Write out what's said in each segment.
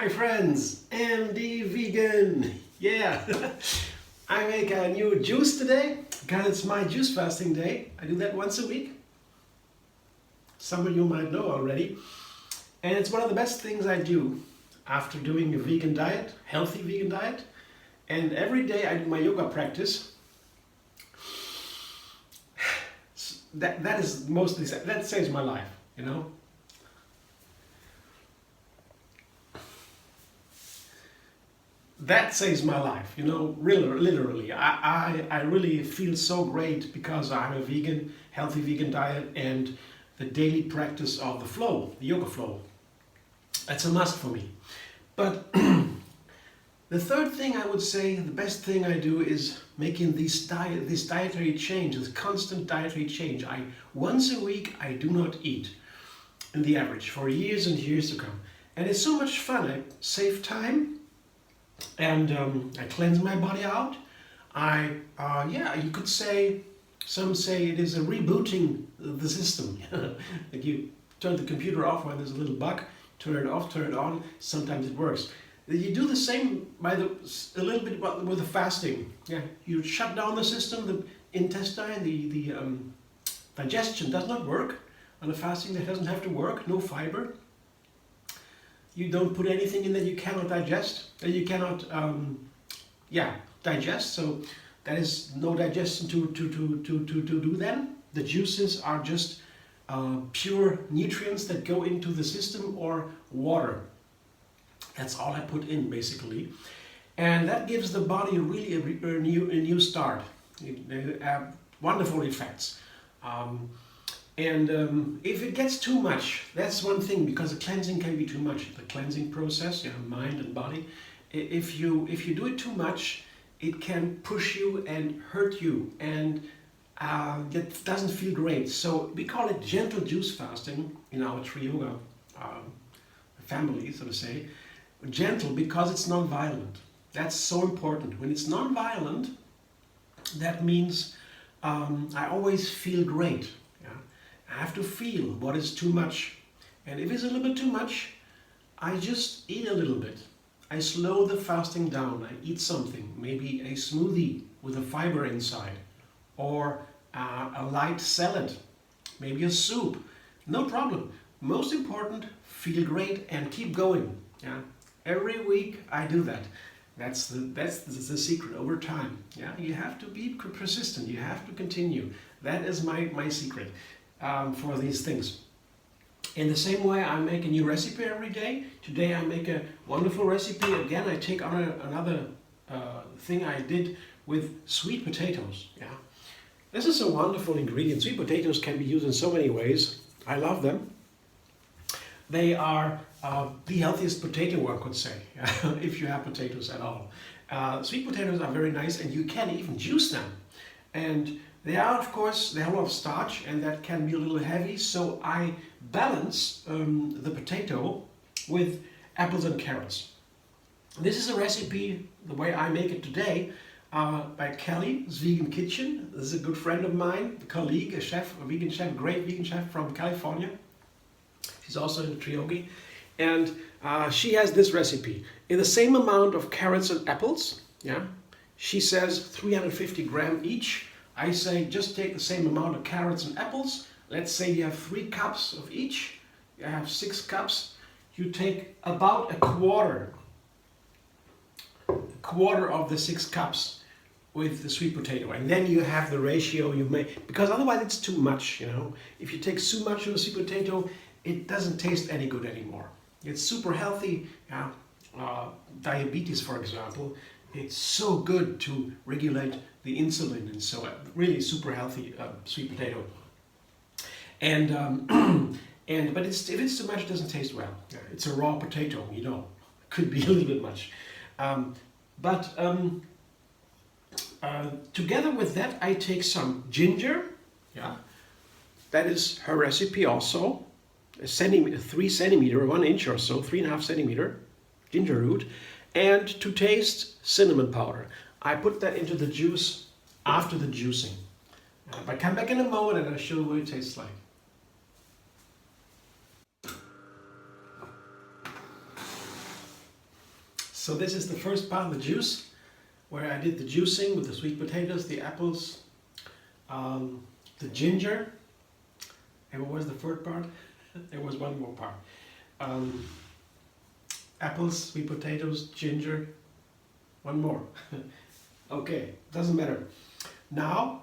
Hi friends, MD Vegan. Yeah, I make a new juice today because it's my juice fasting day. I do that once a week. Some of you might know already. And it's one of the best things I do after doing a vegan diet, healthy vegan diet. And every day I do my yoga practice. That is mostly, that saves my life, you know. That saves my life, you know, really, literally. I really feel so great because I'm a vegan, healthy vegan diet, and the daily practice of the flow, the yoga flow. That's a must for me. But the third thing I would say, the best thing I do is making this dietary change, this constant dietary change. Once a week I do not eat, in the average, for years and years to come. And it's so much fun. I save time. And I cleanse my body out. Yeah, you could say, some say it is a rebooting the system. Like you turn the computer off when there's a little bug, turn it off, turn it on, sometimes it works. You do the same a little bit with the fasting. Yeah, you shut down the system, the intestine, the digestion does not work. On a fasting that doesn't have to work, no fiber. You don't put anything in that you cannot digest, that you cannot, digest. So that is no digestion to do then. The juices are just pure nutrients that go into the system or water. That's all I put in basically, and that gives the body really a new start. Wonderful effects. If it gets too much, that's one thing, because the cleansing can be too much. The cleansing process, mind and body. If you do it too much, it can push you and hurt you, and it doesn't feel great. So we call it gentle juice fasting in our Tree Yoga family, so to say. Gentle because it's non-violent. That's so important. When it's non-violent, that means I always feel great. I have to feel what is too much. And if it's a little bit too much, I just eat a little bit. I slow the fasting down. I eat something, maybe a smoothie with a fiber inside, or a light salad, maybe a soup. No problem. Most important, feel great and keep going. Yeah. Every week I do that. That's the secret over time. Yeah. You have to be persistent. You have to continue. That is my secret. For these things. In the same way, I make a new recipe every day. Today I make a wonderful recipe. Again, I take on another thing I did with sweet potatoes. Yeah, this is a wonderful ingredient. Sweet potatoes can be used in so many ways. I love them. They are the healthiest potato, one could say, if you have potatoes at all. Sweet potatoes are very nice, and you can even juice them. And they are, of course, they have a lot of starch, and that can be a little heavy, so I balance the potato with apples and carrots. This is a recipe, the way I make it today, by Kelli's Vegan Kitchen. This is a good friend of mine, a colleague, a chef, a vegan chef, great vegan chef from California. She's also in Triogi. And she has this recipe. In the same amount of carrots and apples, yeah, she says 350 grams each. I say just take the same amount of carrots and apples. Let's say you have 3 cups of each. You have 6 cups. You take about a quarter of the 6 cups with the sweet potato, and then you have the ratio you make, because otherwise it's too much, you know. If you take too much of the sweet potato, it doesn't taste any good anymore. It's super healthy. Diabetes, for example, it's so good to regulate the insulin, and so really super healthy sweet potato. And but if it's too much, it doesn't taste well. It's a raw potato, you know. Could be a little bit much. Together with that, I take some ginger. Yeah, that is her recipe also. A centimeter, 3 centimeter, 1 inch or so, 3.5 centimeter ginger root. And to taste, cinnamon powder. I put that into the juice after the juicing. I come back in a moment and I'll show you what it tastes like. So this is the first part of the juice, where I did the juicing with the sweet potatoes, the apples, the ginger, and what was the third part? There was one more part. Apples, sweet potatoes, ginger, one more. Okay, doesn't matter. Now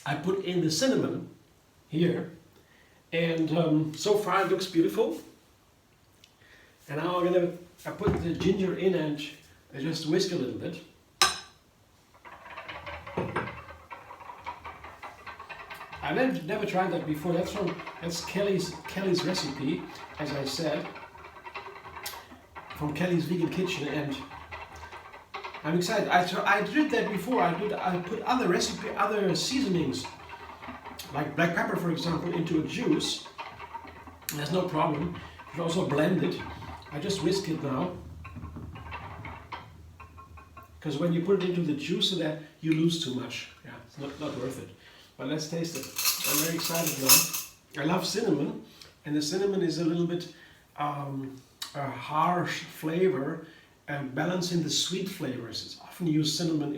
I put in the cinnamon here, and so far it looks beautiful. And now I put the ginger in and I just whisk a little bit. I've never tried that before. That's Kelly's recipe, as I said, from Kelly's Vegan Kitchen, and I'm excited. I did that before. I put other seasonings, like black pepper, for example, into a juice. There's no problem. You can also blend it. I just whisk it now, because when you put it into the juice, so that you lose too much. Yeah, it's not worth it. But let's taste it. I'm very excited now. I love cinnamon, and the cinnamon is a little bit a harsh flavor, and balancing the sweet flavors. It's often used cinnamon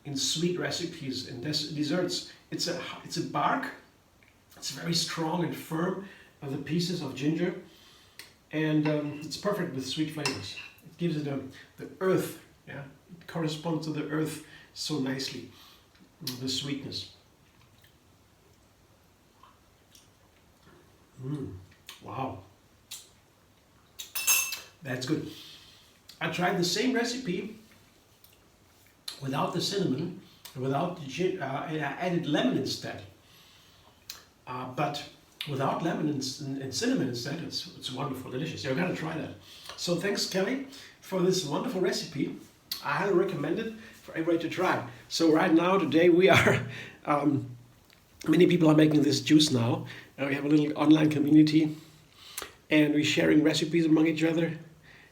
in sweet recipes and desserts. It's a bark. It's very strong and firm. The pieces of ginger, and it's perfect with sweet flavors. It gives it the earth. Yeah, it corresponds to the earth so nicely. The sweetness. Wow, that's good. I tried the same recipe without the cinnamon, without the ginger, and I added lemon instead. But without lemon and cinnamon instead, it's wonderful, delicious. You're gonna try that. So thanks, Kelly, for this wonderful recipe. I highly recommend it for everybody to try. So right now, today, we are, many people are making this juice now. We have a little online community, and we're sharing recipes among each other.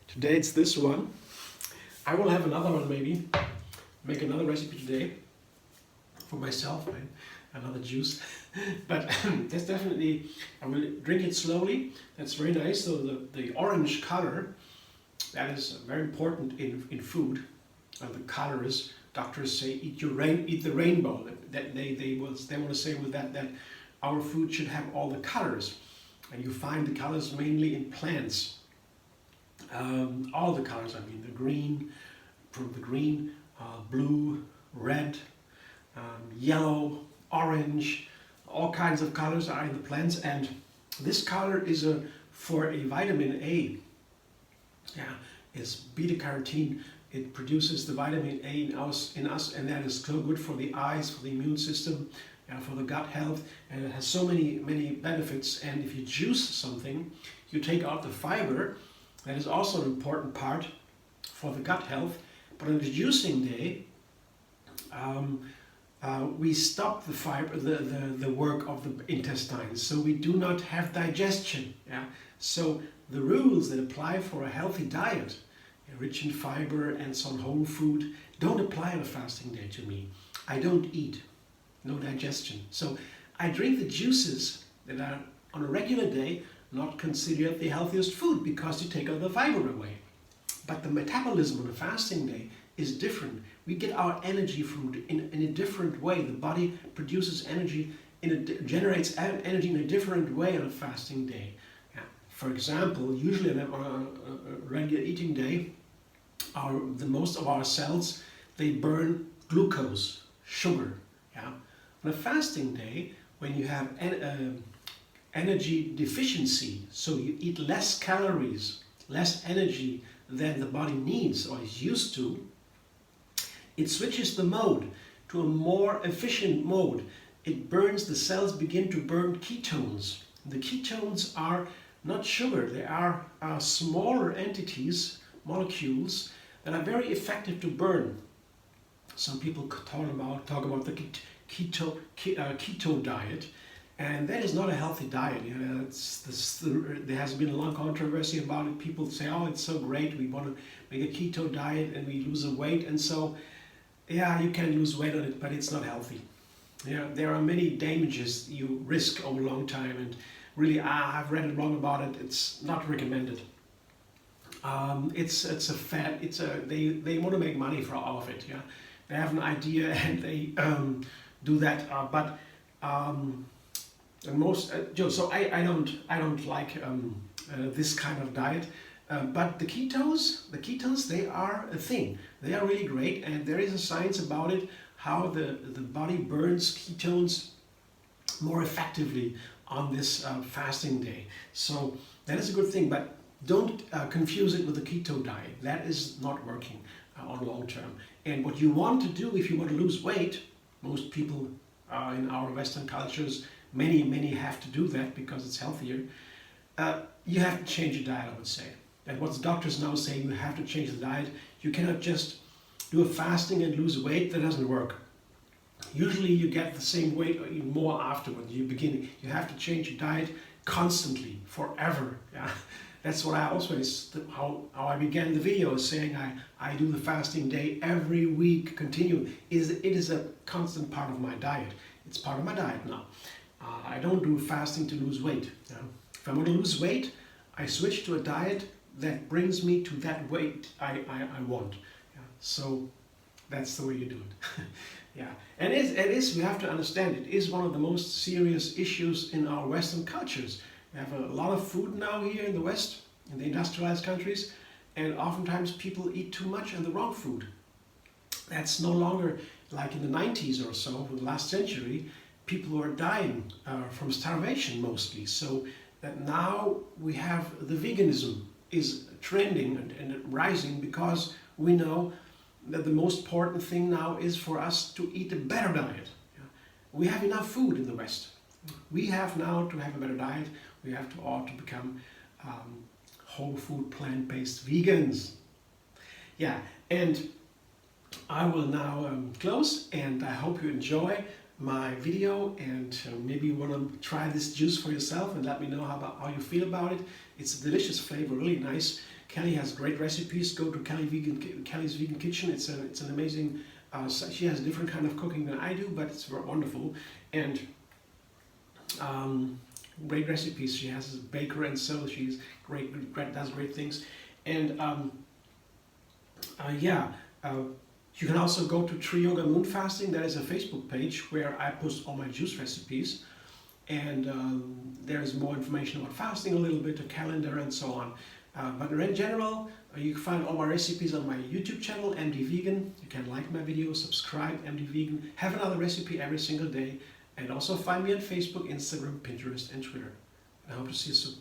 Today it's this one. I will have another one maybe. Make another recipe today for myself, right? Another juice. But that's definitely, I will drink it slowly. That's very nice. So the orange color, that is very important in food. The colors, doctors say eat the rainbow. That they want to say with that our food should have all the colors, and you find the colors mainly in plants. All the colors, I mean, the green, blue, red, yellow, orange, all kinds of colors are in the plants, and this color is for a vitamin A. Yeah, it's beta carotene. It produces the vitamin A in us, and that is so good for the eyes, for the immune system, for the gut health, and it has so many benefits. And if you juice something, you take out the fiber. That is also an important part for the gut health. But on the juicing day, we stop the fiber, the work of the intestines, so we do not have digestion. Yeah. So the rules that apply for a healthy diet, rich in fiber and some whole food, don't apply on a fasting day to me. I don't eat. No digestion. So I drink the juices that are on a regular day not considered the healthiest food, because you take out the fiber away. But the metabolism on a fasting day is different. We get our energy food in a different way. The body produces energy, generates energy in a different way on a fasting day. Yeah. For example, usually on a regular eating day, most of our cells, they burn glucose, sugar. Yeah. On a fasting day, when you have energy deficiency, so you eat less calories, less energy than the body needs or is used to, it switches the mode to a more efficient mode. The cells begin to burn ketones. The ketones are not sugar, they are smaller entities, molecules, that are very effective to burn. Some people talk about the keto diet, and that is not a healthy diet. You know, there has been a long controversy about it. People say, oh, it's so great, we want to make a keto diet and we lose weight, and so, yeah, you can lose weight on it, but it's not healthy. Yeah, there are many damages you risk over a long time, and really, I've read it wrong about it. It's not recommended. It's a fad. They want to make money for all of it. Yeah, they have an idea and they do that. And most so I don't like this kind of diet. But the ketones, they are a thing. They are really great, and there is a science about it, how the body burns ketones more effectively on this fasting day. So that is a good thing, but don't confuse it with the keto diet. That is not working on long term. And what you want to do if you want to lose weight, most people in our Western cultures, many have to do that because it's healthier. You have to change your diet, I would say. And what the doctors now say, you have to change the diet. You cannot just do a fasting and lose weight. That doesn't work. Usually you get the same weight or even more afterwards. You have to change your diet constantly, forever. Yeah, that's what I always, how I began the video, is saying I do the fasting day every week, continue. It is a constant part of my diet. It's part of my diet now. I don't do fasting to lose weight. Yeah. If I want to lose weight, I switch to a diet that brings me to that weight I want. Yeah. So that's the way you do it. Yeah, and we have to understand, it is one of the most serious issues in our Western cultures. We have a lot of food now here in the West, in the industrialized countries, and oftentimes people eat too much and the wrong food. That's no longer like in the 90s or so, the last century. People were dying from starvation mostly. So that now we have the veganism is trending and rising, because we know that the most important thing now is for us to eat a better diet. Yeah. We have enough food in the West. We have now to have a better diet. We have to all to become whole food, plant-based vegans. Yeah, and I will now close, and I hope you enjoy my video, and maybe you want to try this juice for yourself and let me know how you feel about it. It's a delicious flavor, really nice. Kelly has great recipes. Go to Kelly's Vegan Kitchen. It's an amazing. She has a different kind of cooking than I do, but it's wonderful, and great recipes. She has a baker, and so she's does great things. And you can also go to Tree Yoga Moon Fasting. That is a Facebook page where I post all my juice recipes, and there is more information about fasting, a little bit, a calendar, and so on. But in general, you can find all my recipes on my YouTube channel, MD Vegan. You can like my videos, subscribe, MD Vegan. Have another recipe every single day. And also find me on Facebook, Instagram, Pinterest, and Twitter. I hope to see you soon.